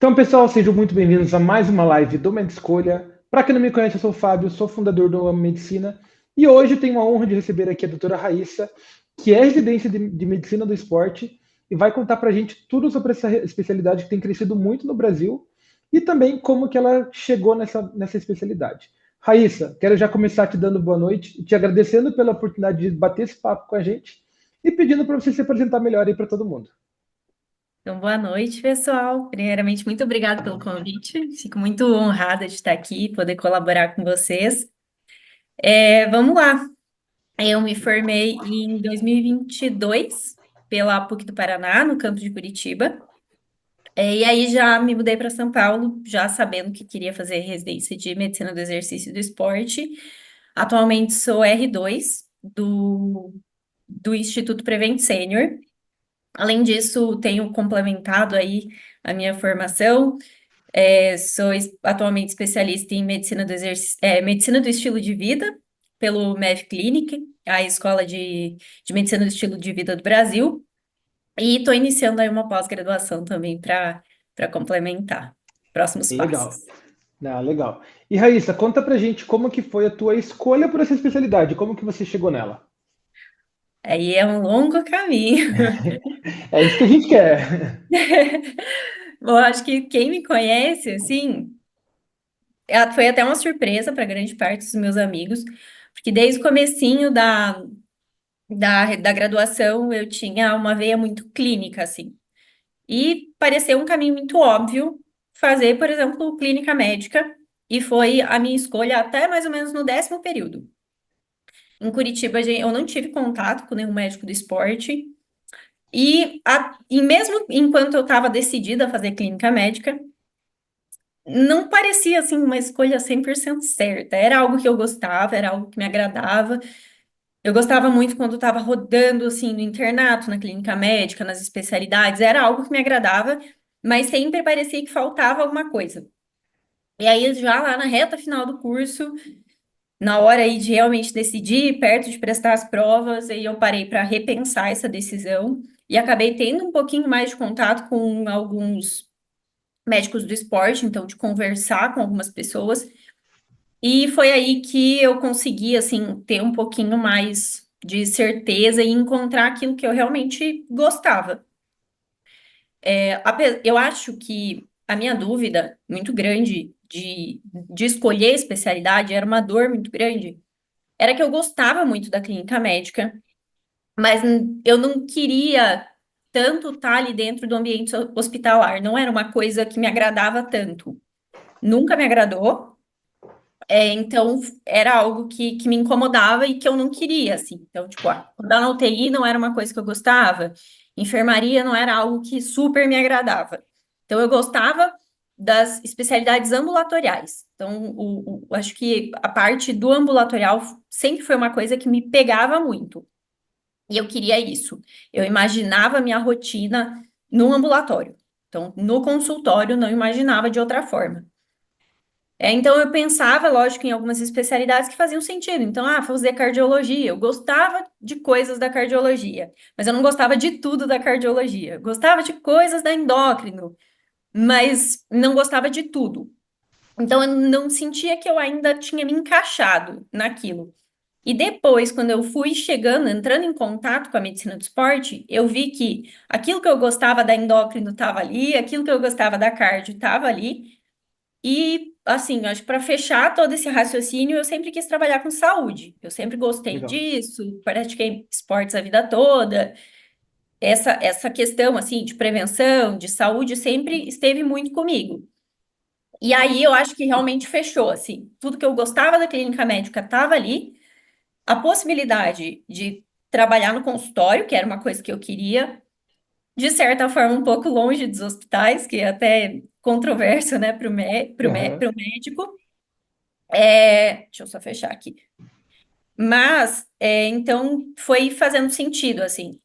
Então, pessoal, sejam muito bem-vindos a mais uma live do Mente Escolha. Para quem não me conhece, eu sou o Fábio, sou fundador do Amo Medicina e hoje tenho a honra de receber aqui a doutora Raíssa, que é residência de Medicina do Esporte e vai contar para a gente tudo sobre essa especialidade que tem crescido muito no Brasil e também como que ela chegou nessa especialidade. Raíssa, quero já começar te dando boa noite, te agradecendo pela oportunidade de bater esse papo com a gente e pedindo para você se apresentar melhor aí para todo mundo. Então, boa noite, pessoal. Primeiramente, muito obrigada pelo convite. Fico muito honrada de estar aqui e poder colaborar com vocês. Vamos lá. Eu me formei em 2022 pela PUC do Paraná, no campus de Curitiba. E aí já me mudei para São Paulo, já sabendo que queria fazer residência de Medicina do Exercício e do Esporte. Atualmente sou R2 do Instituto Prevent Senior. Além disso, tenho complementado aí a minha formação. Sou atualmente especialista em medicina do estilo de vida pelo MEV Clinic, a Escola de Medicina do Estilo de Vida do Brasil, e estou iniciando aí uma pós-graduação também para complementar. Próximos Legal. passos. Ah, legal. E Raíssa, conta pra gente como que foi a tua escolha por essa especialidade, como que você chegou nela? Aí é um longo caminho. É isso que a gente quer. Bom, acho que quem me conhece, assim, foi até uma surpresa para grande parte dos meus amigos, porque desde o comecinho da graduação eu tinha uma veia muito clínica, assim. E pareceu um caminho muito óbvio fazer, por exemplo, clínica médica, e foi a minha escolha até mais ou menos no 10º período. Em Curitiba, eu não tive contato com nenhum médico do esporte, e mesmo enquanto eu estava decidida a fazer clínica médica, não parecia, assim, uma escolha 100% certa. Era algo que eu gostava, era algo que me agradava. Eu gostava muito quando estava rodando assim no internato, na clínica médica, nas especialidades, era algo que me agradava, mas sempre parecia que faltava alguma coisa. E aí, já lá na reta final do curso, na hora aí de realmente decidir, perto de prestar as provas, aí eu parei para repensar essa decisão e acabei tendo um pouquinho mais de contato com alguns médicos do esporte, então de conversar com algumas pessoas. E foi aí que eu consegui, assim, ter um pouquinho mais de certeza e encontrar aquilo que eu realmente gostava. Eu acho que a minha dúvida muito grande de escolher especialidade era uma dor muito grande. Era que eu gostava muito da clínica médica, mas eu não queria tanto estar ali dentro do ambiente hospitalar. Não era uma coisa que me agradava tanto. Nunca me agradou. Então, era algo que me incomodava e que eu não queria, assim. Então, tipo, andar na UTI não era uma coisa que eu gostava, enfermaria não era algo que super me agradava. Então, eu gostava das especialidades ambulatoriais. Então, acho que a parte do ambulatorial sempre foi uma coisa que me pegava muito. E eu queria isso. Eu imaginava a minha rotina no ambulatório. Então, no consultório, não imaginava de outra forma. Então eu pensava, lógico, em algumas especialidades que faziam sentido. Então, fazer cardiologia. Eu gostava de coisas da cardiologia, mas eu não gostava de tudo da cardiologia. Eu gostava de coisas da endócrino, mas não gostava de tudo. Então eu não sentia que eu ainda tinha me encaixado naquilo. E depois, quando eu fui chegando, entrando em contato com a medicina do esporte, eu vi que aquilo que eu gostava da endócrino estava ali, aquilo que eu gostava da cardio estava ali. E, assim, acho que para fechar todo esse raciocínio, eu sempre quis trabalhar com saúde. Eu sempre gostei Legal. disso, pratiquei esportes a vida toda. Essa questão, assim, de prevenção, de saúde, sempre esteve muito comigo. E aí eu acho que realmente fechou, assim. Tudo que eu gostava da clínica médica estava ali. A possibilidade de trabalhar no consultório, que era uma coisa que eu queria, de certa forma, um pouco longe dos hospitais, que é até controverso, né, para o Aham. médico. Deixa eu só fechar aqui. Mas, então, foi fazendo sentido, assim.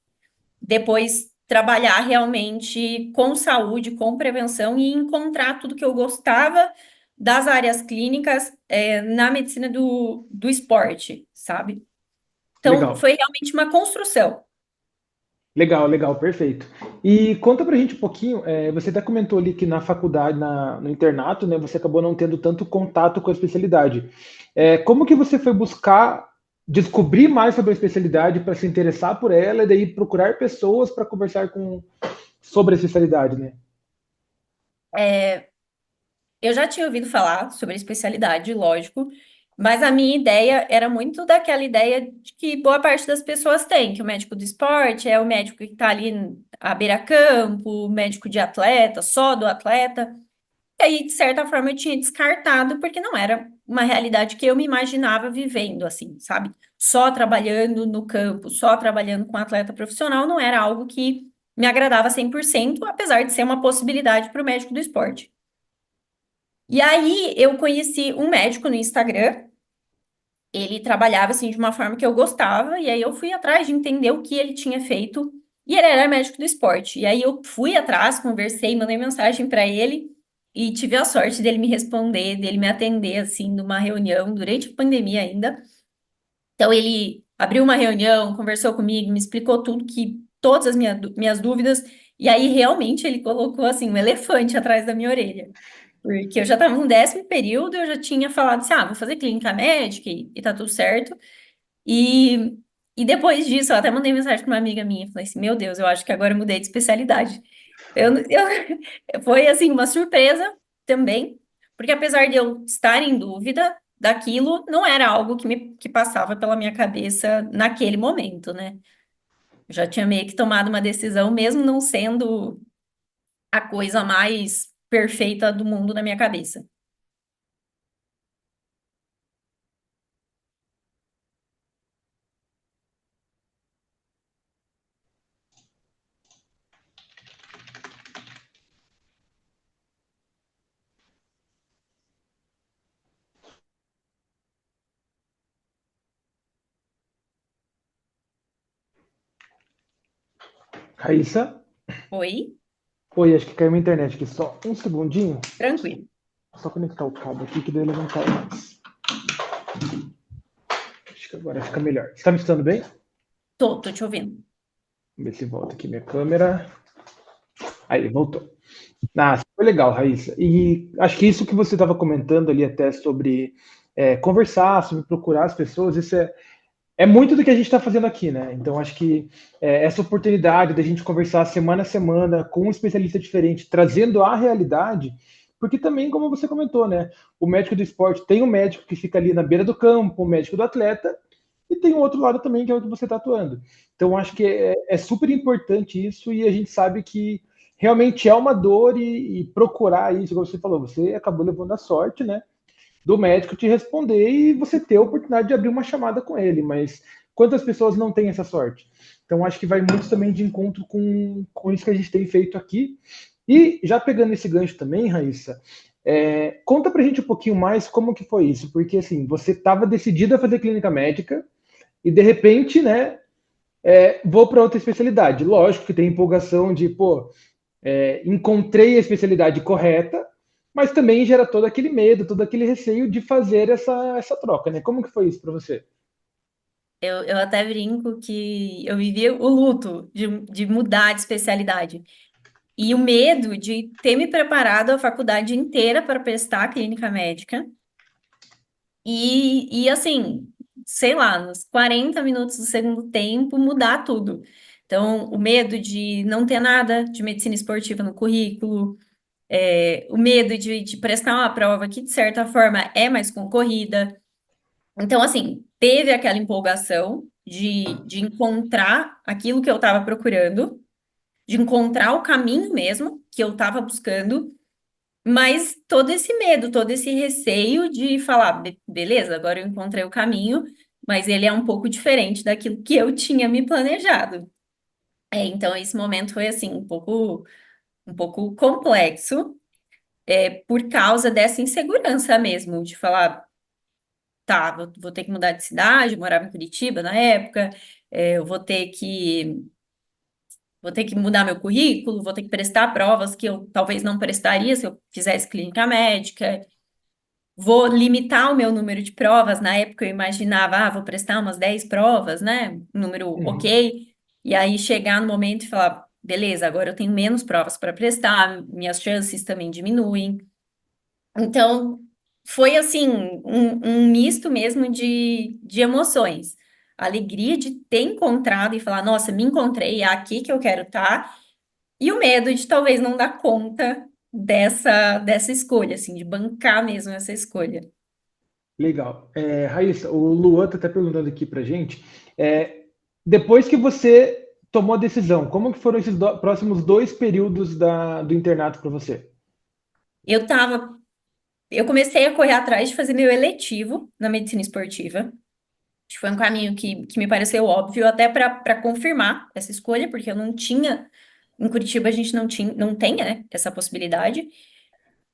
Depois, trabalhar realmente com saúde, com prevenção e encontrar tudo que eu gostava das áreas clínicas, na medicina do esporte, sabe? Então, Legal. foi realmente uma construção. Legal, legal, perfeito. E conta pra gente um pouquinho, você até comentou ali que na faculdade, no internato, né, você acabou não tendo tanto contato com a especialidade. Como que você foi buscar descobrir mais sobre a especialidade para se interessar por ela e daí procurar pessoas para conversar sobre a especialidade, né? Eu já tinha ouvido falar sobre a especialidade, lógico, mas a minha ideia era muito daquela ideia de que boa parte das pessoas tem, que o médico do esporte é o médico que está ali à beira-campo, o médico de atleta, só do atleta. E aí, de certa forma, eu tinha descartado, porque não era uma realidade que eu me imaginava vivendo, assim, sabe? Só trabalhando no campo, só trabalhando com atleta profissional, não era algo que me agradava 100%, apesar de ser uma possibilidade para o médico do esporte. E aí, eu conheci um médico no Instagram, ele trabalhava, assim, de uma forma que eu gostava, e aí eu fui atrás de entender o que ele tinha feito, e ele era médico do esporte. E aí, eu fui atrás, conversei, mandei mensagem para ele, e tive a sorte dele me responder, dele me atender, assim, numa reunião, durante a pandemia ainda. Então, ele abriu uma reunião, conversou comigo, me explicou tudo, todas as minhas dúvidas, e aí, realmente, ele colocou, assim, um elefante atrás da minha orelha. Porque eu já estava no 10º período, eu já tinha falado assim, vou fazer clínica médica e tá tudo certo. E, e depois disso, eu até mandei mensagem para uma amiga minha, falei assim, meu Deus, eu acho que agora eu mudei de especialidade. Foi, assim, uma surpresa também, porque apesar de eu estar em dúvida daquilo, não era algo que passava pela minha cabeça naquele momento, né? Eu já tinha meio que tomado uma decisão, mesmo não sendo a coisa mais perfeita do mundo na minha cabeça. Raíssa? Oi? Oi, acho que caiu minha internet aqui. Só um segundinho. Tranquilo. Só conectar o cabo aqui que daí ele não cai mais. Acho que agora fica melhor. Você tá me escutando bem? Tô te ouvindo. Vamos ver se volta aqui minha câmera. Aí, voltou. Ah, foi legal, Raíssa. E acho que isso que você estava comentando ali até sobre conversar, sobre procurar as pessoas, isso é muito do que a gente está fazendo aqui, né? Então acho que essa oportunidade da gente conversar semana a semana com um especialista diferente, trazendo a realidade, porque também, como você comentou, né? O médico do esporte tem um médico que fica ali na beira do campo, o médico do atleta, e tem o outro lado também que é o que você está atuando. Então acho que é super importante isso e a gente sabe que realmente é uma dor e procurar isso, como você falou, você acabou levando a sorte, né? Do médico te responder e você ter a oportunidade de abrir uma chamada com ele, mas quantas pessoas não têm essa sorte? Então acho que vai muito também de encontro com isso que a gente tem feito aqui. E já pegando esse gancho também, Raíssa, conta pra gente um pouquinho mais como que foi isso, porque assim, você estava decidida a fazer clínica médica e de repente, né, vou para outra especialidade. Lógico que tem empolgação de, pô, encontrei a especialidade correta, mas também gera todo aquele medo, todo aquele receio de fazer essa troca, né? Como que foi isso para você? Eu até brinco que eu vivi o luto de mudar de especialidade. E o medo de ter me preparado a faculdade inteira para prestar a clínica médica. E assim, sei lá, nos 40 minutos do segundo tempo, mudar tudo. Então, o medo de não ter nada de medicina esportiva no currículo, o medo de prestar uma prova que, de certa forma, é mais concorrida. Então, assim, teve aquela empolgação de encontrar aquilo que eu estava procurando, de encontrar o caminho mesmo que eu estava buscando, mas todo esse medo, todo esse receio de falar, beleza, agora eu encontrei o caminho, mas ele é um pouco diferente daquilo que eu tinha me planejado. Então, esse momento foi, assim, um pouco complexo, por causa dessa insegurança mesmo, de falar. Tá, vou ter que mudar de cidade, eu morava em Curitiba na época, eu vou ter que mudar meu currículo, vou ter que prestar provas que eu talvez não prestaria se eu fizesse clínica médica, vou limitar o meu número de provas. Na época eu imaginava, vou prestar umas 10 provas, né? Um número Uhum. ok. e aí chegar no momento e falar, beleza, agora eu tenho menos provas para prestar, minhas chances também diminuem. Então, foi assim, um misto mesmo de emoções. A alegria de ter encontrado e falar, nossa, me encontrei, é aqui que eu quero estar, e o medo de talvez não dar conta dessa escolha, assim, de bancar mesmo essa escolha. Legal. Raíssa, o Luan está até perguntando aqui para gente. é, Depois que você tomou a decisão, como que foram esses próximos 2 períodos do internato para você? Eu tava, eu comecei a correr atrás de fazer meu eletivo na medicina esportiva. Acho que foi um caminho que me pareceu óbvio, até para confirmar essa escolha, porque eu não tinha, em Curitiba a gente não tinha, não tem, né, essa possibilidade,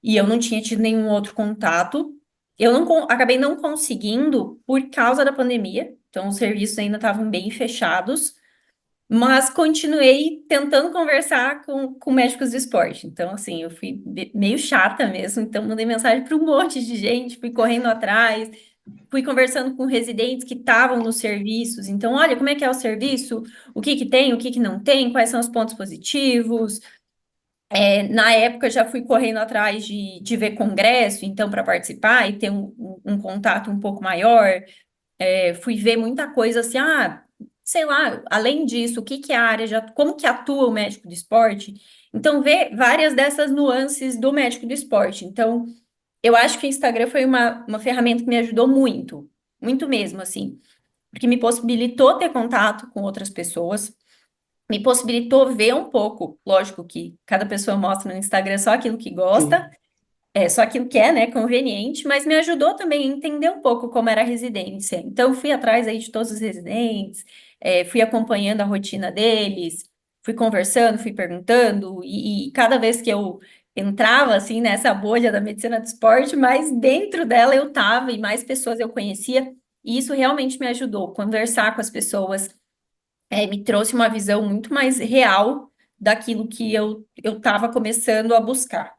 e eu não tinha tido nenhum outro contato. Eu não, acabei não conseguindo por causa da pandemia, então os serviços ainda estavam bem fechados. Mas continuei tentando conversar com médicos do esporte. Então, assim, eu fui meio chata mesmo. Então, mandei mensagem para um monte de gente, fui correndo atrás, fui conversando com residentes que estavam nos serviços. Então, olha, como é que é o serviço? O que que tem, o que que não tem? Quais são os pontos positivos? Na época, já fui correndo atrás de ver congresso, então, para participar e ter um contato um pouco maior. Fui ver muita coisa assim, sei lá, além disso, o que que é a área, como que atua o médico do esporte. Então, ver várias dessas nuances do médico do esporte. Então, eu acho que o Instagram foi uma ferramenta que me ajudou muito, muito mesmo, assim, porque me possibilitou ter contato com outras pessoas, me possibilitou ver um pouco, lógico que cada pessoa mostra no Instagram só aquilo que gosta, Sim. só aquilo que é, né, conveniente, mas me ajudou também a entender um pouco como era a residência. Então, fui atrás aí de todos os residentes, fui acompanhando a rotina deles, fui conversando, fui perguntando, e cada vez que eu entrava, assim, nessa bolha da medicina do esporte, mais dentro dela eu estava e mais pessoas eu conhecia, e isso realmente me ajudou. Conversar com as pessoas, me trouxe uma visão muito mais real daquilo que eu estava começando a buscar.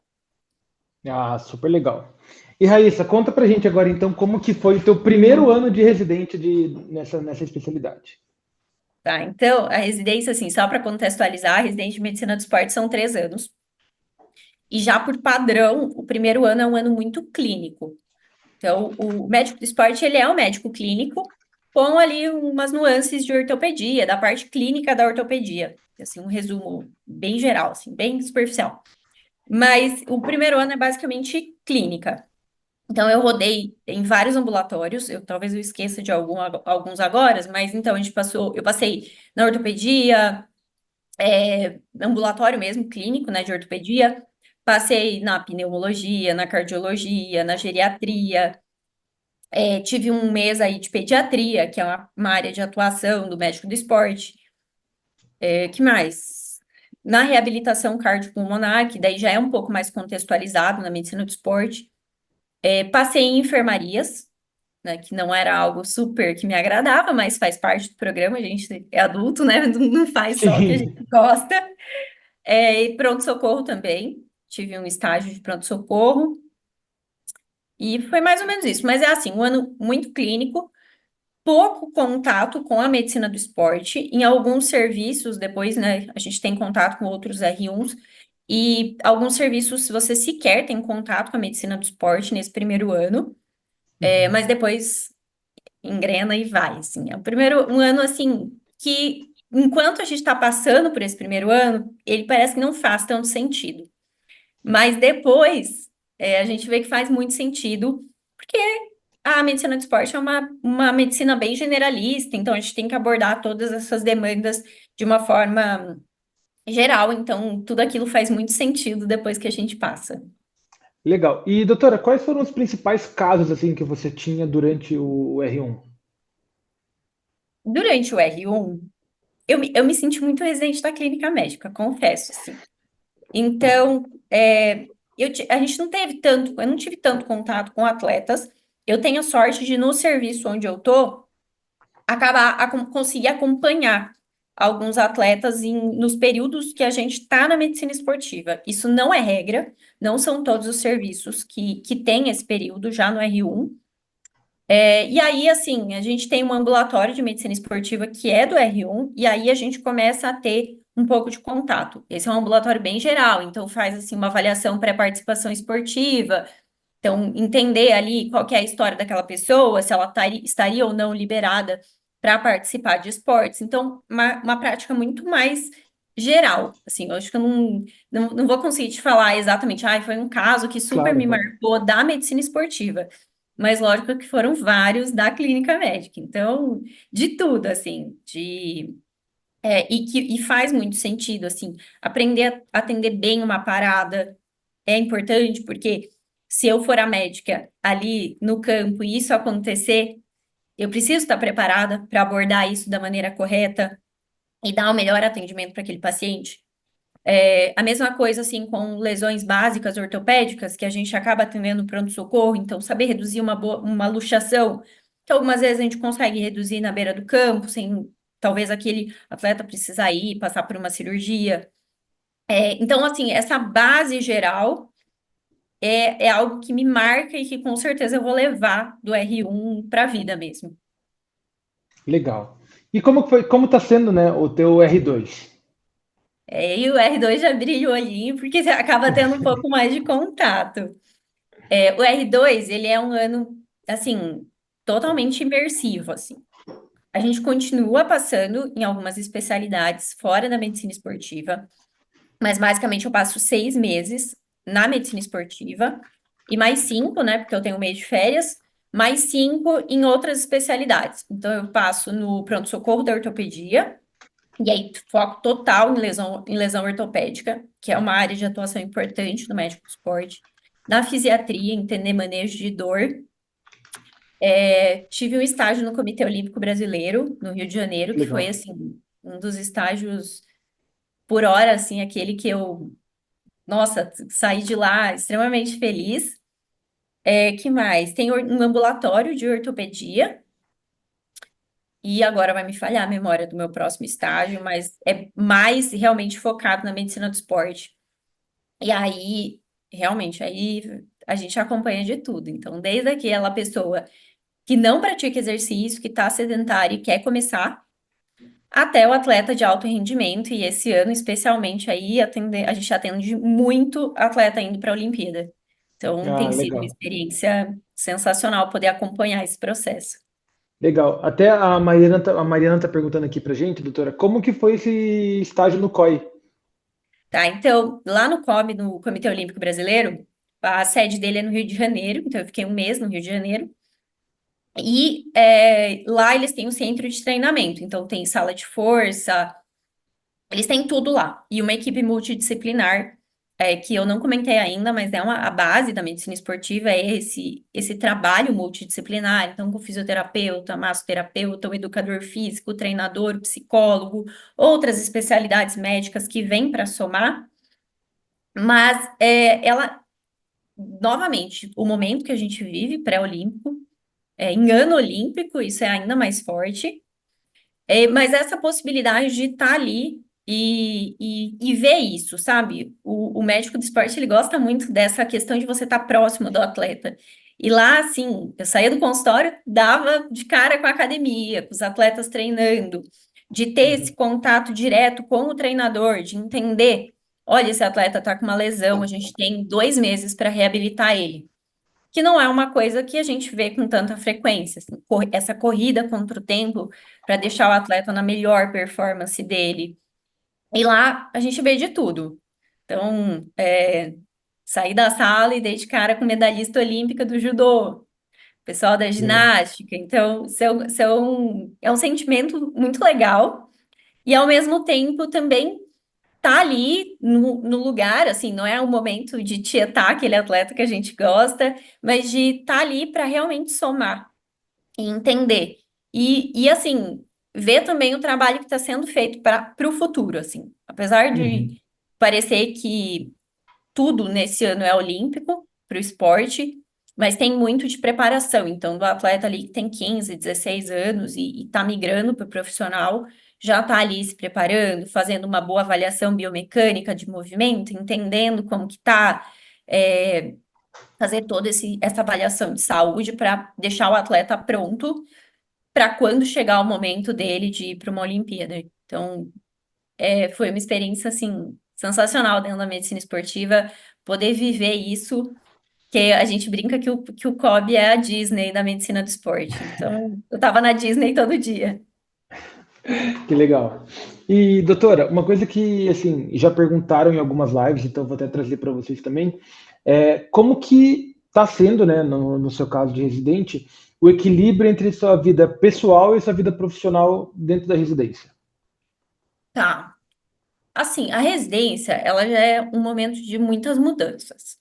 Ah, super legal. E Raíssa, conta pra gente agora então como que foi o teu primeiro ano de residente nessa especialidade. Tá, então, a residência, assim, só para contextualizar, a residência de medicina do esporte são 3 anos. E já por padrão, o primeiro ano é um ano muito clínico. Então, o médico do esporte, ele é um médico clínico, com ali umas nuances de ortopedia, da parte clínica da ortopedia. Assim, um resumo bem geral, assim, bem superficial. Mas o primeiro ano é basicamente clínica. Então, eu rodei em vários ambulatórios, talvez eu esqueça de alguns agora, mas então eu passei na ortopedia, ambulatório mesmo, clínico, né, de ortopedia. Passei na pneumologia, na cardiologia, na geriatria. Tive um mês aí de pediatria, que é uma área de atuação do médico do esporte. Que mais? Na reabilitação cardiopulmonar, que daí já é um pouco mais contextualizado na medicina do esporte. Passei em enfermarias, né, que não era algo super que me agradava, mas faz parte do programa, a gente é adulto, né, não faz só o que a gente Sim. gosta. E pronto-socorro também. Tive um estágio de pronto-socorro. E foi mais ou menos isso. Mas é assim, um ano muito clínico, pouco contato com a medicina do esporte. Em alguns serviços, depois, né, a gente tem contato com outros R1s. E alguns serviços você sequer tem contato com a medicina do esporte nesse primeiro ano. Mas depois engrena e vai, assim. É o primeiro um ano, assim, que enquanto a gente está passando por esse primeiro ano, ele parece que não faz tanto sentido. Mas depois, a gente vê que faz muito sentido, porque a medicina do esporte é uma medicina bem generalista, então a gente tem que abordar todas essas demandas de uma forma geral, então tudo aquilo faz muito sentido depois que a gente passa. Legal. E doutora, quais foram os principais casos assim que você tinha durante o R1? Durante o R1, eu me senti muito residente da clínica médica, confesso, assim. Então, a gente não teve tanto, eu não tive tanto contato com atletas. Eu tenho sorte de, no serviço onde eu tô, conseguir acompanhar alguns atletas nos períodos que a gente está na medicina esportiva. Isso não é regra, não são todos os serviços que têm esse período já no R1. E aí, assim, a gente tem um ambulatório de medicina esportiva que é do R1, e aí a gente começa a ter um pouco de contato. Esse é um ambulatório bem geral, então faz, assim, uma avaliação pré-participação esportiva, então entender ali qual que é a história daquela pessoa, se ela estaria ou não liberada para participar de esportes. Então, uma prática muito mais geral, assim, eu acho que eu não vou conseguir te falar exatamente, foi um caso que super Claro, me claro. marcou da medicina esportiva. Mas lógico que foram vários da clínica médica. Então, de tudo, assim, e faz muito sentido, assim, aprender a atender bem uma parada é importante, porque se eu for a médica ali no campo e isso acontecer, eu preciso estar preparada para abordar isso da maneira correta e dar o melhor atendimento para aquele paciente. A mesma coisa, assim, com lesões básicas ortopédicas, que a gente acaba atendendo no pronto-socorro, então, saber reduzir uma luxação, que algumas vezes a gente consegue reduzir na beira do campo, sem talvez aquele atleta precisar ir, passar por uma cirurgia. Então, assim, essa base geral é algo que me marca e que com certeza eu vou levar do R1 para a vida mesmo. Legal. E como que foi, como tá sendo, né, o teu R2? E o R2 já brilha o olhinho, porque você acaba tendo um pouco mais de contato. O R2, ele é um ano, assim, totalmente imersivo, assim. A gente continua passando em algumas especialidades fora da medicina esportiva, mas basicamente eu passo 6 meses na medicina esportiva e mais 5, né, porque eu tenho um mês de férias, mais 5 em outras especialidades. Então eu passo no pronto-socorro da ortopedia, e aí foco total em lesão ortopédica, que é uma área de atuação importante do médico do esporte. Na fisiatria, entender manejo de dor. Tive um estágio no Comitê Olímpico Brasileiro, no Rio de Janeiro, que foi, Legal. assim, um dos estágios por hora, assim, aquele que eu, nossa, saí de lá extremamente feliz. Que mais? Tem um ambulatório de ortopedia, e agora vai me falhar a memória do meu próximo estágio, mas é mais realmente focado na medicina do esporte. E aí, realmente, aí a gente acompanha de tudo. Então, desde aquela pessoa que não pratica exercício, que está sedentário e quer começar, até o atleta de alto rendimento, e esse ano, especialmente, aí a gente atende muito atleta indo para a Olimpíada. Então, Ah, tem sido uma legal. experiência sensacional poder acompanhar esse processo. Legal. Até a Mariana tá perguntando aqui pra gente, doutora, como que foi esse estágio no COI? Tá, então, lá no COB, no Comitê Olímpico Brasileiro, a sede dele é no Rio de Janeiro, então eu fiquei um mês no Rio de Janeiro. E lá eles têm um centro de treinamento, então tem sala de força, eles têm tudo lá. E uma equipe multidisciplinar, que eu não comentei ainda, mas a base da medicina esportiva é esse trabalho multidisciplinar. Então, com fisioterapeuta, massoterapeuta, o educador físico, o treinador, o psicólogo, outras especialidades médicas que vêm para somar. Mas novamente, o momento que a gente vive, pré-olímpico, em ano olímpico, isso é ainda mais forte. Mas essa possibilidade de estar ali e ver isso, sabe? O médico do esporte, ele gosta muito dessa questão de você estar próximo do atleta. E lá, assim, eu saía do consultório, dava de cara com a academia, com os atletas treinando, de ter esse Uhum. contato direto com o treinador, de entender, olha, esse atleta está com uma lesão, a gente tem 2 meses para reabilitar ele, que não é uma coisa que a gente vê com tanta frequência, assim, essa corrida contra o tempo para deixar o atleta na melhor performance dele. E lá a gente vê de tudo. Então, sair da sala e dei de cara com medalhista olímpica do judô, pessoal da Legal. ginástica. Então, é um sentimento muito legal. E ao mesmo tempo também tá ali no lugar, assim, não é o momento de tietar aquele atleta que a gente gosta, mas de estar ali para realmente somar e entender. E assim, ver também o trabalho que está sendo feito para o futuro, assim. Apesar de Uhum. parecer que tudo nesse ano é olímpico para o esporte, mas tem muito de preparação. Então, do atleta ali que tem 15, 16 anos e está migrando para o profissional, já está ali se preparando, fazendo uma boa avaliação biomecânica de movimento, entendendo como que está, fazer toda essa avaliação de saúde para deixar o atleta pronto para quando chegar o momento dele de ir para uma Olimpíada. Então, foi uma experiência, assim, sensacional dentro da medicina esportiva, poder viver isso, que a gente brinca que o Kobe é a Disney da medicina do esporte. Então, eu estava na Disney todo dia. Que legal. E, doutora, uma coisa que, assim, já perguntaram em algumas lives, então vou até trazer para vocês também, como que está sendo, né, no seu caso de residente, o equilíbrio entre sua vida pessoal e sua vida profissional dentro da residência? Tá. Assim, a residência, ela já é um momento de muitas mudanças.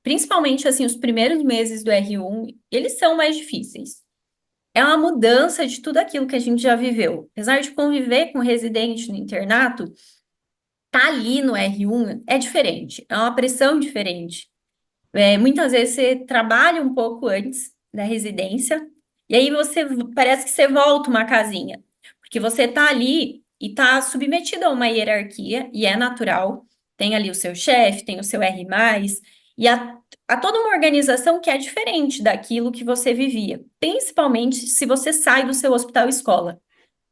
Principalmente, assim, os primeiros meses do R1, eles são mais difíceis. É uma mudança de tudo aquilo que a gente já viveu. Apesar de conviver com residente no internato, tá ali no R1 é diferente, é uma pressão diferente. Muitas vezes você trabalha um pouco antes da residência, e aí parece que você volta uma casinha, porque você tá ali e tá submetido a uma hierarquia, e é natural. Tem ali o seu chefe, tem o seu R+, e a toda uma organização que é diferente daquilo que você vivia, principalmente se você sai do seu hospital escola.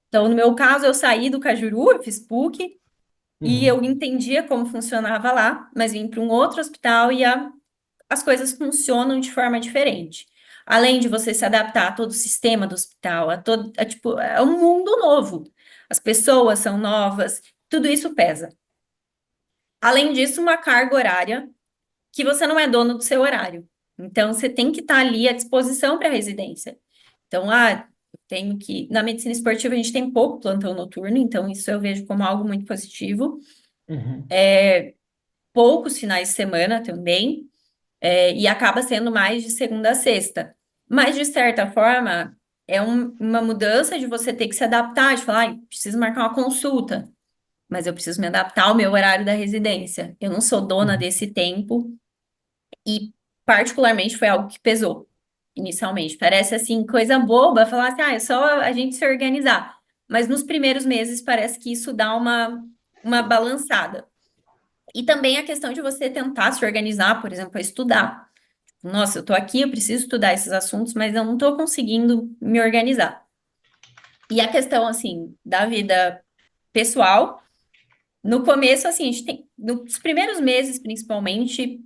Então, no meu caso, eu saí do Cajuru, eu fiz PUC, e Uhum, eu entendia como funcionava lá, mas vim para um outro hospital e as coisas funcionam de forma diferente. Além de você se adaptar a todo o sistema do hospital, tipo, é um mundo novo. As pessoas são novas, tudo isso pesa. Além disso, uma carga horária que você não é dono do seu horário. Então, você tem que estar ali à disposição para a residência. Então, eu tenho que. Na medicina esportiva, a gente tem pouco plantão noturno, então isso eu vejo como algo muito positivo. uhum. Poucos finais de semana também, e acaba sendo mais de segunda a sexta. Mas, de certa forma, é uma mudança de você ter que se adaptar, de falar, preciso marcar uma consulta, mas eu preciso me adaptar ao meu horário da residência. Eu não sou dona Uhum. desse tempo, e particularmente foi algo que pesou inicialmente. Parece assim, coisa boba, falar assim, é só a gente se organizar. Mas nos primeiros meses parece que isso dá uma balançada. E também a questão de você tentar se organizar, por exemplo, para estudar. Nossa, eu tô aqui, eu preciso estudar esses assuntos, mas eu não tô conseguindo me organizar. E a questão, assim, da vida pessoal, no começo, assim, a gente tem, nos primeiros meses, principalmente,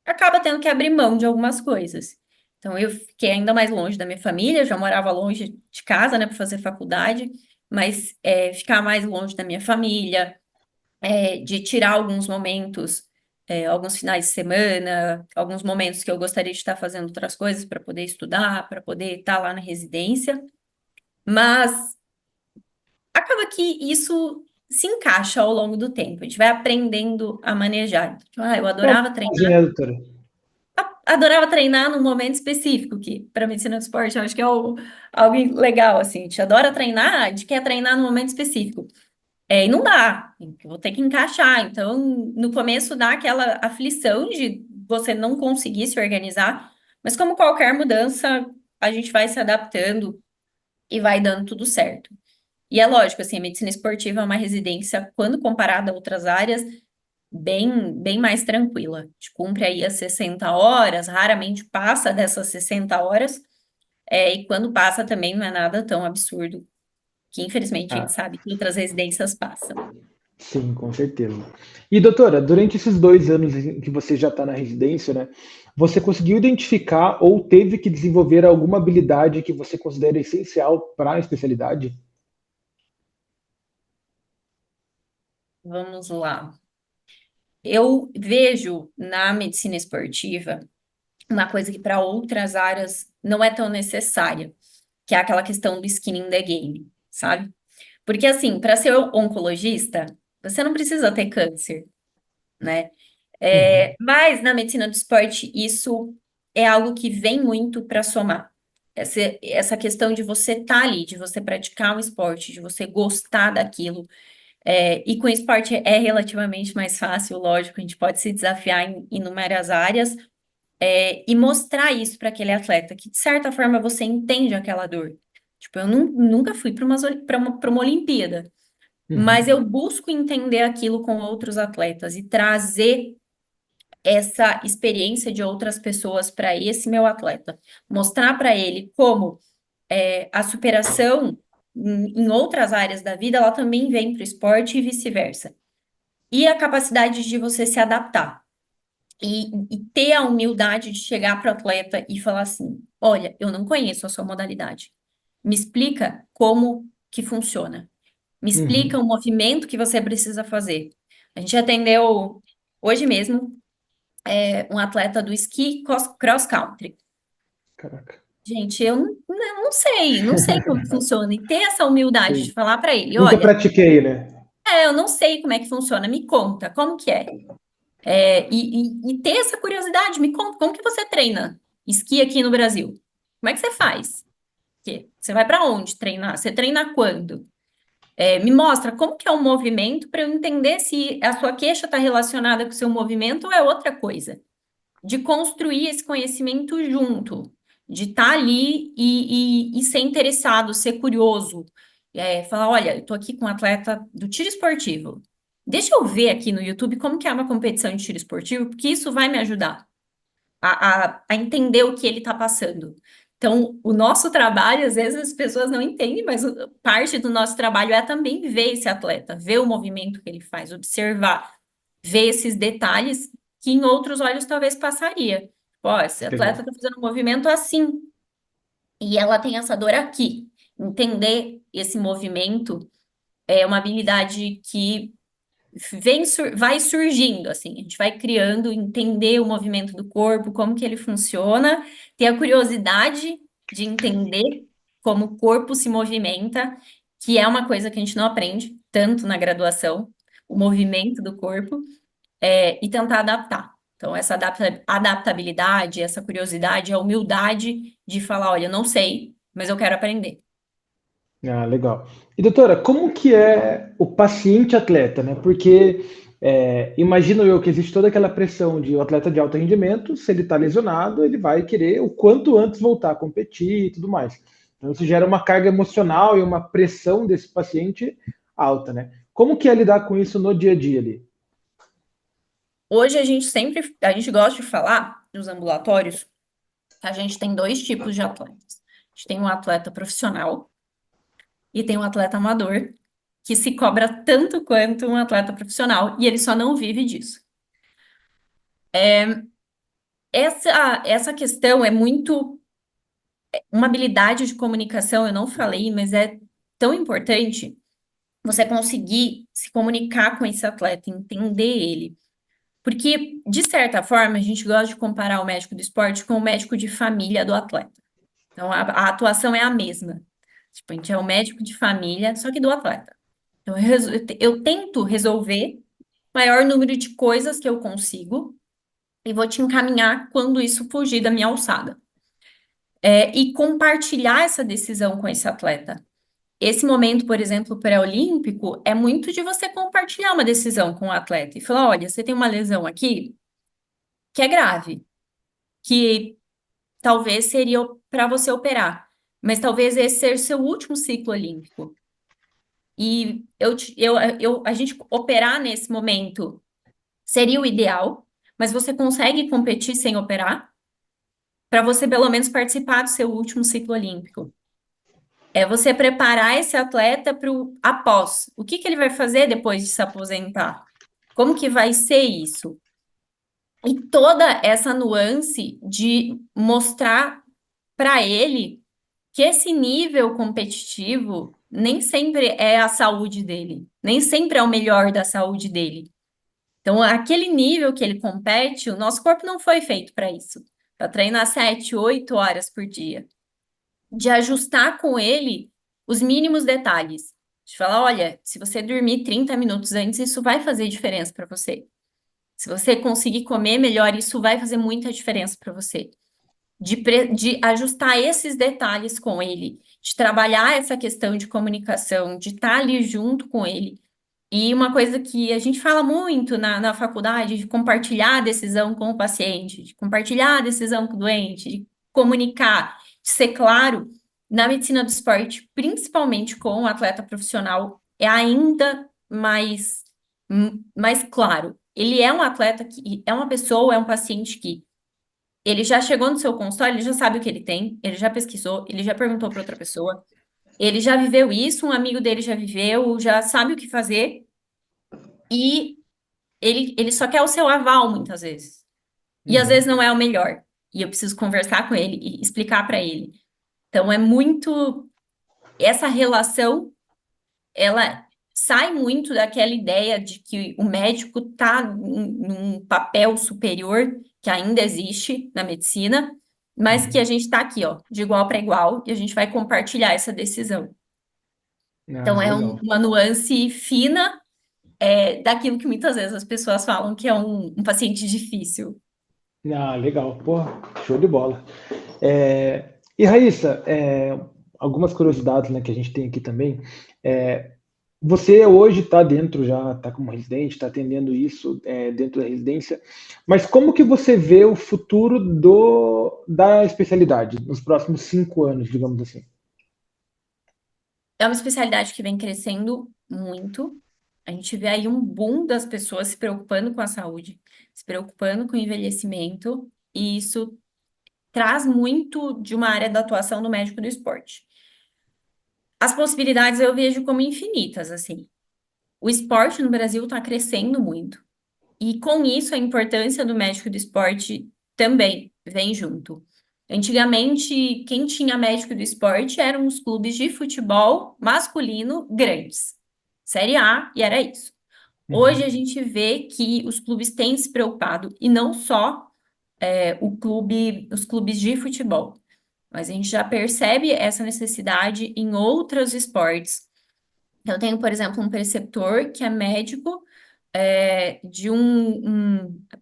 acaba tendo que abrir mão de algumas coisas. Então, eu fiquei ainda mais longe da minha família, já morava longe de casa, né, para fazer faculdade, mas ficar mais longe da minha família, de tirar alguns momentos, alguns finais de semana, alguns momentos que eu gostaria de estar fazendo outras coisas para poder estudar, para poder estar lá na residência, mas acaba que isso se encaixa ao longo do tempo, a gente vai aprendendo a manejar. Tipo, eu É uma adorava vantagem, né, treinar, doutora? adorava treinar num momento específico, que para medicina do esporte eu acho que é algo legal, assim, a gente adora treinar, a gente quer treinar num momento específico. E não dá, eu vou ter que encaixar. Então, no começo dá aquela aflição de você não conseguir se organizar, mas como qualquer mudança, a gente vai se adaptando e vai dando tudo certo. E é lógico, assim, a medicina esportiva é uma residência, quando comparada a outras áreas, bem mais tranquila. A gente cumpre aí as 60 horas, raramente passa dessas 60 horas, e quando passa também não é nada tão absurdo, que infelizmente a gente Ah, sabe que outras residências passam. sim, com certeza. E doutora, durante esses 2 anos em que você já está na residência, né, você conseguiu identificar ou teve que desenvolver alguma habilidade que você considera essencial para a especialidade? Vamos lá. Eu vejo na medicina esportiva uma coisa que para outras áreas não é tão necessária, que é aquela questão do skin in the game, sabe? Porque assim, para ser oncologista, você não precisa ter câncer, né? Uhum. Mas na medicina do esporte, isso é algo que vem muito para somar. Essa questão de você estar ali, de você praticar um esporte, de você gostar daquilo. E com esporte é relativamente mais fácil, lógico, a gente pode se desafiar em inúmeras áreas, e mostrar isso para aquele atleta, que de certa forma você entende aquela dor. Tipo, eu nunca fui para uma Olimpíada, mas Uhum. eu busco entender aquilo com outros atletas e trazer essa experiência de outras pessoas para esse meu atleta. Mostrar para ele como a superação em outras áreas da vida, ela também vem para o esporte e vice-versa. E a capacidade de você se adaptar. E ter a humildade de chegar para o atleta e falar assim: olha, eu não conheço a sua modalidade. Me explica como que funciona. Me explica Uhum. o movimento que você precisa fazer. A gente atendeu hoje mesmo um atleta do esqui cross country. Caraca. Gente, eu não sei como que funciona. E ter essa humildade de Sim. falar para ele: Nunca olha, pratiquei, né? eu não sei como é que funciona, me conta, como que é? E ter essa curiosidade, me conta, como que você treina esqui aqui no Brasil? Como é que você faz? Você vai para onde treinar? Você treina quando? Me mostra como que é o movimento para eu entender se a sua queixa está relacionada com o seu movimento ou é outra coisa. De construir esse conhecimento junto, de estar ali e ser interessado, ser curioso. Falar, olha, eu estou aqui com um atleta do tiro esportivo. Deixa eu ver aqui no YouTube como que é uma competição de tiro esportivo, porque isso vai me ajudar a entender o que ele está passando. Então, o nosso trabalho, às vezes as pessoas não entendem, mas parte do nosso trabalho é também ver esse atleta, ver o movimento que ele faz, observar, ver esses detalhes que em outros olhos talvez passaria. Ó, esse atleta Legal. está fazendo um movimento assim, e ela tem essa dor aqui. Entender esse movimento é uma habilidade que vai surgindo, assim, a gente vai criando, entender o movimento do corpo, como que ele funciona, ter a curiosidade de entender como o corpo se movimenta, que é uma coisa que a gente não aprende tanto na graduação, o movimento do corpo, e tentar adaptar. Então, essa adaptabilidade, essa curiosidade, a humildade de falar, olha, eu não sei, mas eu quero aprender. Ah, legal. E doutora, como que é o paciente atleta, né? Porque imagino eu que existe toda aquela pressão de o atleta de alto rendimento, se ele está lesionado, ele vai querer o quanto antes voltar a competir e tudo mais. Então isso gera uma carga emocional e uma pressão desse paciente alta, né? Como que é lidar com isso no dia a dia ali? Hoje a gente gosta de falar nos ambulatórios que a gente tem dois tipos de atletas. A gente tem um atleta profissional e tem um atleta amador que se cobra tanto quanto um atleta profissional e ele só não vive disso. Essa questão é muito uma habilidade de comunicação, eu não falei, mas é tão importante você conseguir se comunicar com esse atleta, entender ele. Porque, de certa forma, a gente gosta de comparar o médico do esporte com o médico de família do atleta. Então, a atuação é a mesma. Tipo, a gente é o médico de família, só que do atleta. Então, eu tento resolver o maior número de coisas que eu consigo e vou te encaminhar quando isso fugir da minha alçada. E compartilhar essa decisão com esse atleta. Esse momento, por exemplo, pré-olímpico, é muito de você compartilhar uma decisão com o atleta e falar: olha, você tem uma lesão aqui que é grave, que talvez seria para você operar, mas talvez esse seja o seu último ciclo olímpico. E a gente operar nesse momento seria o ideal, mas você consegue competir sem operar, para você pelo menos participar do seu último ciclo olímpico. É você preparar esse atleta para o após. O que que ele vai fazer depois de se aposentar? Como que vai ser isso? E toda essa nuance de mostrar para ele que esse nível competitivo nem sempre é a saúde dele, nem sempre é o melhor da saúde dele. Então, aquele nível que ele compete, o nosso corpo não foi feito para isso, para treinar 7, 8 horas por dia. De ajustar com ele os mínimos detalhes. De falar, olha, se você dormir 30 minutos antes, isso vai fazer diferença para você. Se você conseguir comer melhor, isso vai fazer muita diferença para você. De ajustar esses detalhes com ele, de trabalhar essa questão de comunicação, de estar ali junto com ele. E uma coisa que a gente fala muito na faculdade, de compartilhar a decisão com o paciente, de compartilhar a decisão com o doente, de comunicar, de ser claro, na medicina do esporte, principalmente com o atleta profissional, é ainda mais claro. ele é um atleta que é uma pessoa, é um paciente que ele já chegou no seu consultório, ele já sabe o que ele tem, ele já pesquisou, ele já perguntou para outra pessoa, ele já viveu isso, um amigo dele já viveu, já sabe o que fazer, e ele só quer o seu aval muitas vezes. E às vezes Uhum. não é o melhor. E eu preciso conversar com ele e explicar para ele. Então é muito essa relação, ela sai muito daquela ideia de que o médico está num papel superior que ainda existe na medicina, mas que a Uhum. gente está aqui, ó, de igual para igual, e a gente vai compartilhar essa decisão. Então Ah, é legal. uma nuance fina, daquilo que muitas vezes as pessoas falam que é um paciente difícil. Ah, legal. Porra, show de bola. E Raíssa, algumas curiosidades, né, que a gente tem aqui também. É, Você hoje está dentro, já está como residente, está atendendo isso dentro da residência, mas como que você vê o futuro da especialidade nos próximos 5 anos, digamos assim? É uma especialidade que vem crescendo muito. A gente vê aí um boom das pessoas se preocupando com a saúde, se preocupando com o envelhecimento, e isso traz muito de uma área da atuação do médico do esporte. As possibilidades eu vejo como infinitas, assim. O esporte no Brasil está crescendo muito. E com isso, a importância do médico do esporte também vem junto. Antigamente, quem tinha médico do esporte eram os clubes de futebol masculino grandes. Série A, e era isso. Hoje a Uhum, gente vê que os clubes têm se preocupado, e não só os clubes de futebol, mas a gente já percebe essa necessidade em outros esportes. Eu tenho, por exemplo, um preceptor que é médico de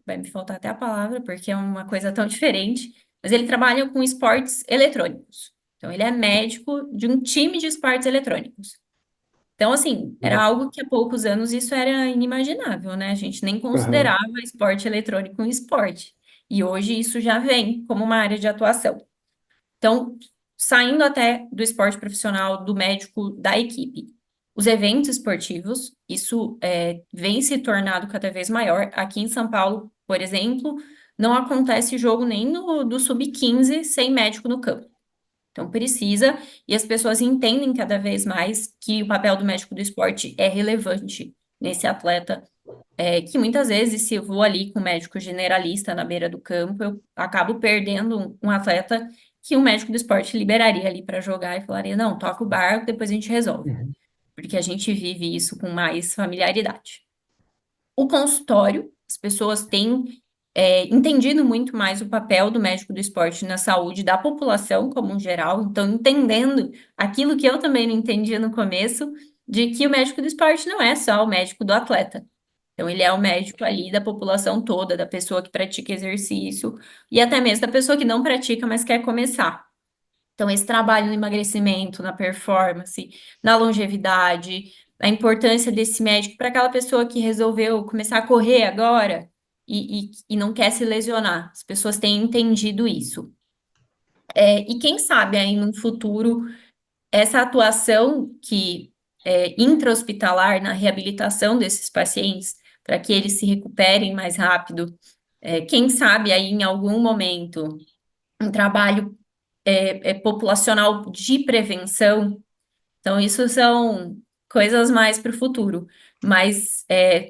vai me faltar até a palavra, porque é uma coisa tão diferente, mas ele trabalha com esportes eletrônicos. Então, ele é médico de um time de esportes eletrônicos. Então, assim, era legal. algo que há poucos anos isso era inimaginável, né? A gente nem Aham, considerava esporte eletrônico um esporte. E hoje isso já vem como uma área de atuação. Então, saindo até do esporte profissional, do médico, da equipe, os eventos esportivos, isso vem se tornado cada vez maior. Aqui em São Paulo, por exemplo, não acontece jogo nem do sub-15 sem médico no campo. Então, precisa, e as pessoas entendem cada vez mais que o papel do médico do esporte é relevante nesse atleta, que muitas vezes, se eu vou ali com um médico generalista na beira do campo, eu acabo perdendo um atleta que o médico do esporte liberaria ali para jogar e falaria: não, toca o barco, depois a gente resolve, uhum, porque a gente vive isso com mais familiaridade. O consultório, as pessoas têm entendido muito mais o papel do médico do esporte na saúde da população como um geral, então entendendo aquilo que eu também não entendia no começo, de que o médico do esporte não é só o médico do atleta. Então, ele é o médico ali da população toda, da pessoa que pratica exercício e até mesmo da pessoa que não pratica, mas quer começar. Então, esse trabalho no emagrecimento, na performance, na longevidade, a importância desse médico para aquela pessoa que resolveu começar a correr agora e não quer se lesionar. As pessoas têm entendido isso. E quem sabe aí no futuro, essa atuação que intra-hospitalar na reabilitação desses pacientes, para que eles se recuperem mais rápido, quem sabe aí em algum momento um trabalho populacional de prevenção. Então, isso são coisas mais para o futuro. Mas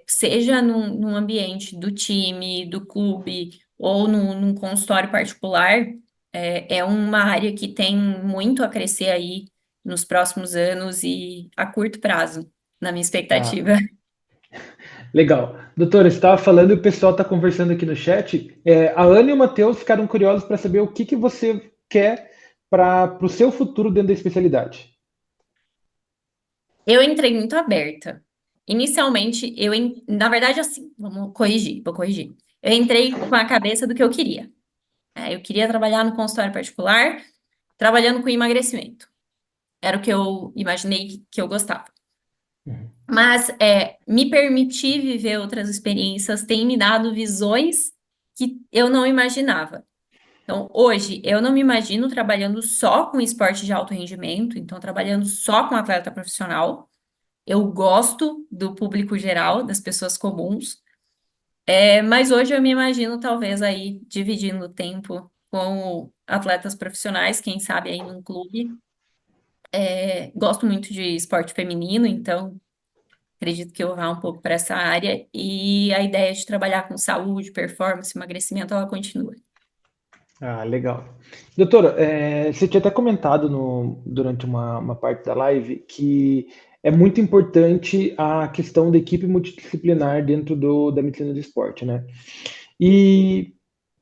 seja num ambiente do time, do clube, ou num consultório particular, é uma área que tem muito a crescer aí nos próximos anos e a curto prazo, na minha tá, expectativa. legal. Doutora, você estava falando e o pessoal está conversando aqui no chat. A Ana e o Matheus ficaram curiosos para saber o que, que você quer para o seu futuro dentro da especialidade. Eu entrei muito aberta. Inicialmente, na verdade, assim, vou corrigir. Eu entrei com a cabeça do que eu queria. Eu queria trabalhar no consultório particular, trabalhando com emagrecimento. Era o que eu imaginei que eu gostava. Uhum. Mas me permitir viver outras experiências tem me dado visões que eu não imaginava. Então, hoje, eu não me imagino trabalhando só com esporte de alto rendimento, então, trabalhando só com atleta profissional. Eu gosto do público geral, das pessoas comuns, Mas hoje eu me imagino talvez aí dividindo o tempo com atletas profissionais, quem sabe aí num clube. Gosto muito de esporte feminino, então acredito que eu vá um pouco para essa área. E a ideia de trabalhar com saúde, performance, emagrecimento, ela continua. Ah, legal. Doutora, você tinha até comentado durante uma parte da live que é muito importante a questão da equipe multidisciplinar dentro da medicina do esporte, né? E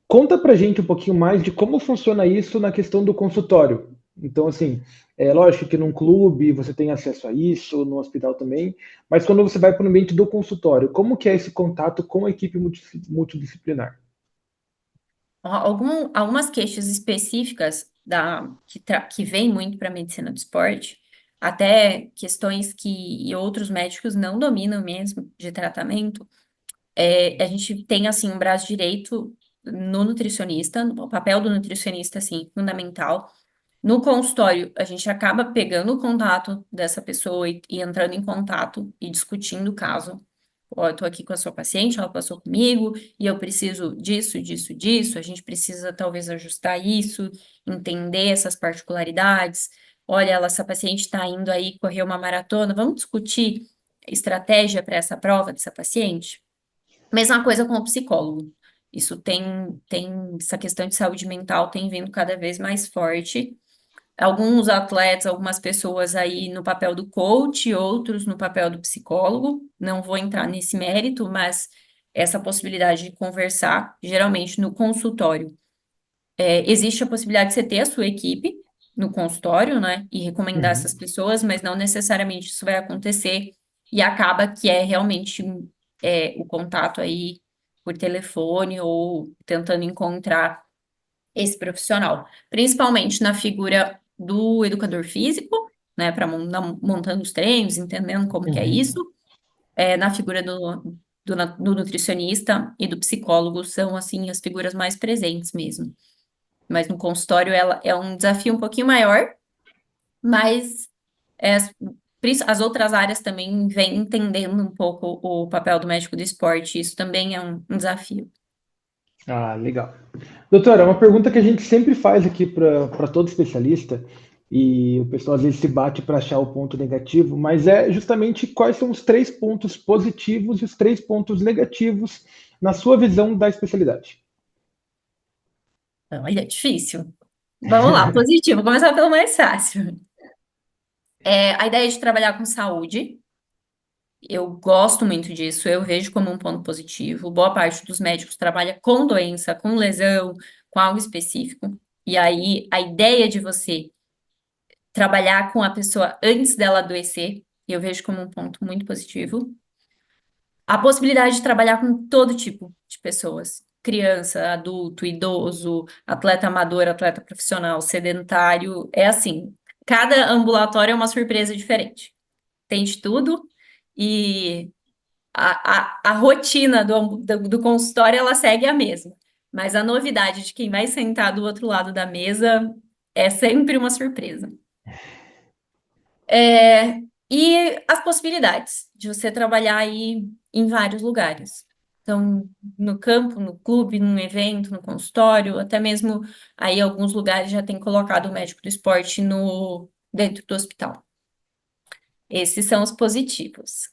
conta pra gente um pouquinho mais de como funciona isso na questão do consultório. Então, assim, é lógico que num clube você tem acesso a isso, no hospital também, mas quando você vai para o ambiente do consultório, como que é esse contato com a equipe multidisciplinar? Algumas queixas específicas que vêm muito para a medicina do esporte, até questões que outros médicos não dominam mesmo de tratamento, a gente tem assim um braço direito no nutricionista, o papel do nutricionista assim fundamental. No consultório, a gente acaba pegando o contato dessa pessoa e entrando em contato e discutindo o caso. Ó, eu tô aqui com a sua paciente, ela passou comigo e eu preciso disso, disso, disso. A gente precisa talvez ajustar isso, entender essas particularidades. Olha, essa paciente está indo aí correr uma maratona, vamos discutir estratégia para essa prova dessa paciente? Mesma coisa com o psicólogo. Isso tem essa questão de saúde mental tem vindo cada vez mais forte. Alguns atletas, algumas pessoas aí no papel do coach, outros no papel do psicólogo. Não vou entrar nesse mérito, mas essa possibilidade de conversar, geralmente no consultório. Existe a possibilidade de você ter a sua equipe no consultório, né, e recomendar Uhum. essas pessoas, mas não necessariamente isso vai acontecer e acaba que é realmente o contato aí por telefone ou tentando encontrar esse profissional, principalmente na figura do educador físico, né, para montando os treinos, entendendo como que é isso, Uhum. na figura do nutricionista e do psicólogo são assim as figuras mais presentes mesmo. Mas no consultório ela é um desafio um pouquinho maior, mas é, as, as outras áreas também vêm entendendo um pouco o papel do médico do esporte, isso também é um desafio. Ah, legal. Doutora, uma pergunta que a gente sempre faz aqui para todo especialista, e o pessoal às vezes se bate para achar o ponto negativo, mas é justamente quais são os três pontos positivos e os três pontos negativos na sua visão da especialidade. Olha, é difícil. Vamos lá, positivo. Vou começar pelo mais fácil. A ideia de trabalhar com saúde, eu gosto muito disso, eu vejo como um ponto positivo. Boa parte dos médicos trabalha com doença, com lesão, com algo específico. E aí, a ideia de você trabalhar com a pessoa antes dela adoecer, eu vejo como um ponto muito positivo. A possibilidade de trabalhar com todo tipo de pessoas, criança, adulto, idoso, atleta amador, atleta profissional, sedentário, é assim, cada ambulatório é uma surpresa diferente. Tem de tudo e a rotina do consultório ela segue a mesma, mas a novidade de quem vai sentar do outro lado da mesa é sempre uma surpresa. É, e as possibilidades de você trabalhar aí em vários lugares. Então, no campo, no clube, num evento, no consultório, até mesmo aí alguns lugares já têm colocado o médico do esporte no dentro do hospital. Esses são os positivos.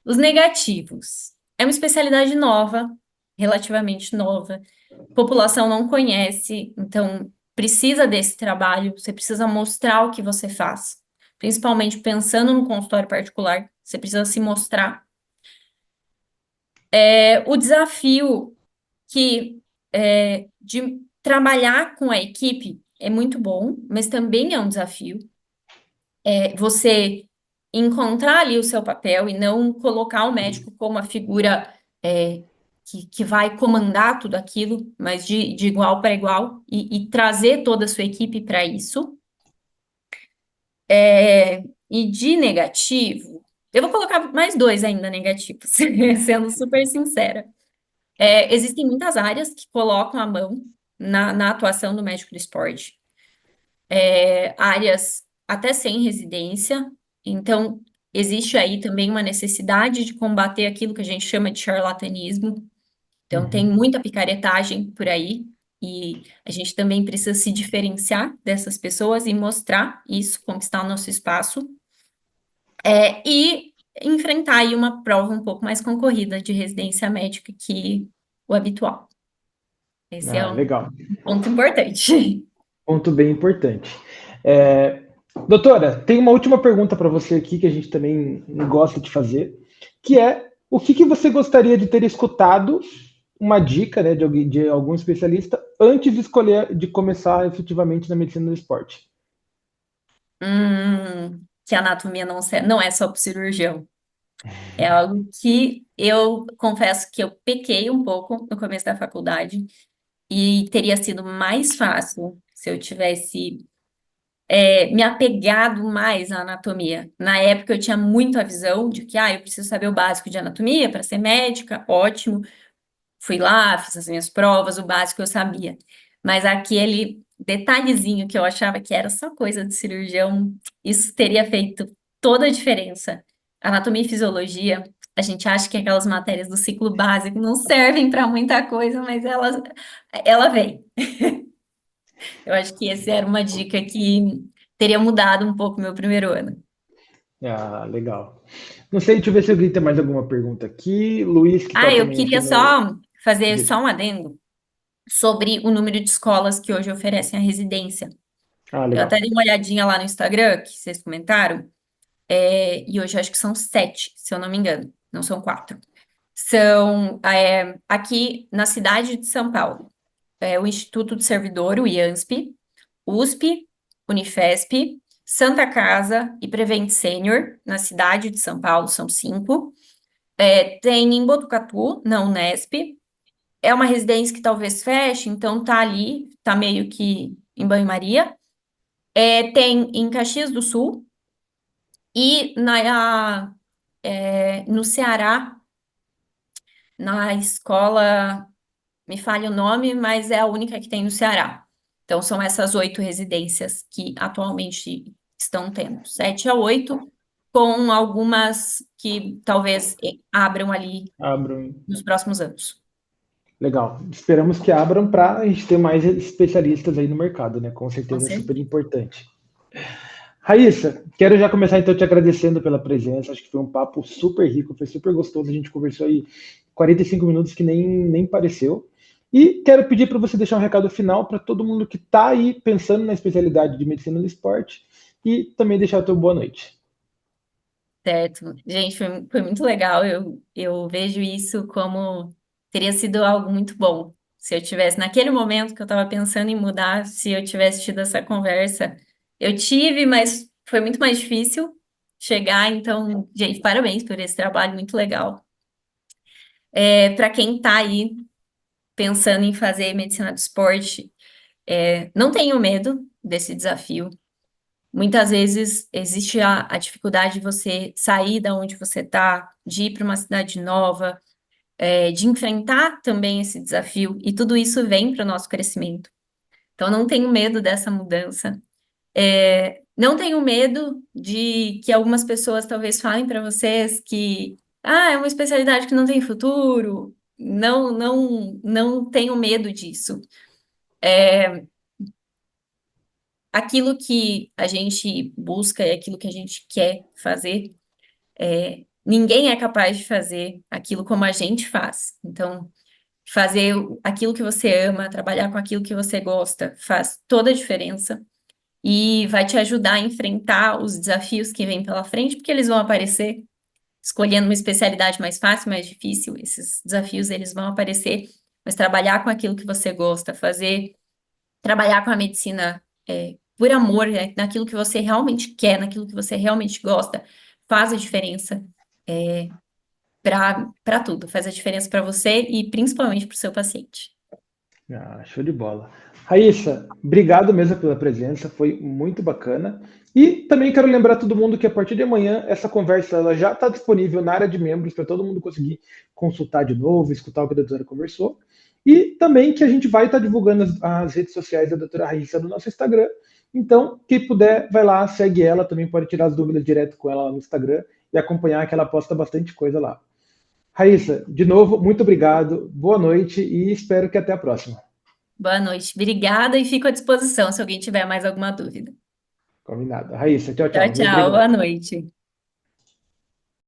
Os negativos. É uma especialidade nova, relativamente nova. A população não conhece, então precisa desse trabalho, você precisa mostrar o que você faz. Principalmente pensando no consultório particular, você precisa se mostrar. O desafio de trabalhar com a equipe é muito bom, mas também é um desafio. Você encontrar ali o seu papel e não colocar o médico como a figura que vai comandar tudo aquilo, mas de igual para igual e trazer toda a sua equipe para isso. E de negativo, eu vou colocar mais dois ainda negativos, sendo super sincera. Existem muitas áreas que colocam a mão na atuação do médico do esporte, áreas até sem residência. Então, Existe aí também uma necessidade de combater aquilo que a gente chama de charlatanismo. Então, tem Uhum. muita picaretagem por aí, e a gente também precisa se diferenciar dessas pessoas e mostrar isso, conquistar o nosso espaço, e enfrentar aí uma prova um pouco mais concorrida de residência médica que o habitual. Esse é Ah, um legal. ponto importante. Ponto bem importante. É, doutora, tem uma última pergunta para você aqui que a gente também gosta de fazer, que é o que você gostaria de ter escutado, uma dica, né, de algum especialista antes de escolher de começar efetivamente na medicina do esporte? Que a anatomia não é só para o cirurgião. É algo que eu confesso que eu pequei um pouco no começo da faculdade e teria sido mais fácil se eu tivesse me apegado mais à anatomia. Na época eu tinha muito a visão de que eu preciso saber o básico de anatomia para ser médica, ótimo. Fui lá, fiz as minhas provas, o básico eu sabia. Mas aquele detalhezinho que eu achava que era só coisa de cirurgião, isso teria feito toda a diferença. Anatomia e fisiologia, a gente acha que aquelas matérias do ciclo básico não servem para muita coisa, mas ela vem. Eu acho que essa era uma dica que teria mudado um pouco meu primeiro ano. Ah, legal. Não sei, deixa eu ver se alguém tem mais alguma pergunta aqui. Luiz, que está Eu também aqui queria no. só fazer Diga. só um adendo sobre o número de escolas que hoje oferecem a residência. Ah, Eu legal. até dei uma olhadinha lá no Instagram, que vocês comentaram, e hoje eu acho que são 7, se eu não me engano, não são 4. São, aqui na cidade de São Paulo, o Instituto do Servidor, o IANSP, USP, Unifesp, Santa Casa e Prevent Sênior, na cidade de São Paulo, são 5. Tem em Botucatu, na Unesp, é uma residência que talvez feche, então tá ali, tá meio que em banho-maria. Tem em Caxias do Sul e no Ceará, na escola, me falha o nome, mas é a única que tem no Ceará. Então, são essas 8 residências que atualmente estão tendo, 7 a 8, com algumas que talvez abram ali Abram. nos próximos anos. Legal. Esperamos que abram para a gente ter mais especialistas aí no mercado, né? Com Com certeza é super certeza. importante. Raíssa, quero já começar então te agradecendo pela presença. Acho que foi um papo super rico, foi super gostoso. A gente conversou aí 45 minutos que nem pareceu. E quero pedir para você deixar um recado final para todo mundo que está aí pensando na especialidade de medicina do esporte e também deixar o teu boa noite. Certo. Gente, foi muito legal. Eu vejo isso como teria sido algo muito bom. Se eu tivesse, naquele momento que eu estava pensando em mudar, se eu tivesse tido essa conversa, eu tive, mas foi muito mais difícil chegar. Então, gente, parabéns por esse trabalho muito legal. Para quem está aí pensando em fazer medicina do esporte, não tenham medo desse desafio. Muitas vezes existe a dificuldade de você sair da onde você está, de ir para uma cidade nova, de enfrentar também esse desafio, e tudo isso vem para o nosso crescimento. Então, não tenho medo dessa mudança. Não tenho medo de que algumas pessoas talvez falem para vocês que é uma especialidade que não tem futuro. Não, não, não tenho medo disso. Aquilo que a gente busca e aquilo que a gente quer fazer, ninguém é capaz de fazer aquilo como a gente faz. Então, fazer aquilo que você ama, trabalhar com aquilo que você gosta, faz toda a diferença e vai te ajudar a enfrentar os desafios que vêm pela frente, porque eles vão aparecer. Escolhendo uma especialidade mais fácil, mais difícil, esses desafios eles vão aparecer, mas trabalhar com aquilo que você gosta, trabalhar com a medicina por amor, naquilo que você realmente quer, naquilo que você realmente gosta, faz a diferença para tudo, faz a diferença para você e principalmente para o seu paciente. Ah, show de bola. Raíssa, obrigado mesmo pela presença, foi muito bacana. E também quero lembrar todo mundo que a partir de amanhã essa conversa ela já está disponível na área de membros para todo mundo conseguir consultar de novo, escutar o que a doutora conversou. E também que a gente vai estar divulgando as redes sociais da doutora Raíssa no nosso Instagram. Então, quem puder, vai lá, segue ela, também pode tirar as dúvidas direto com ela lá no Instagram e acompanhar, que ela posta bastante coisa lá. Raíssa, de novo, muito obrigado, boa noite e espero que até a próxima. Boa noite. Obrigada e fico à disposição se alguém tiver mais alguma dúvida. Combinado. Raíssa, tchau, Tchau, tchau. tchau. Obrigado. Boa noite.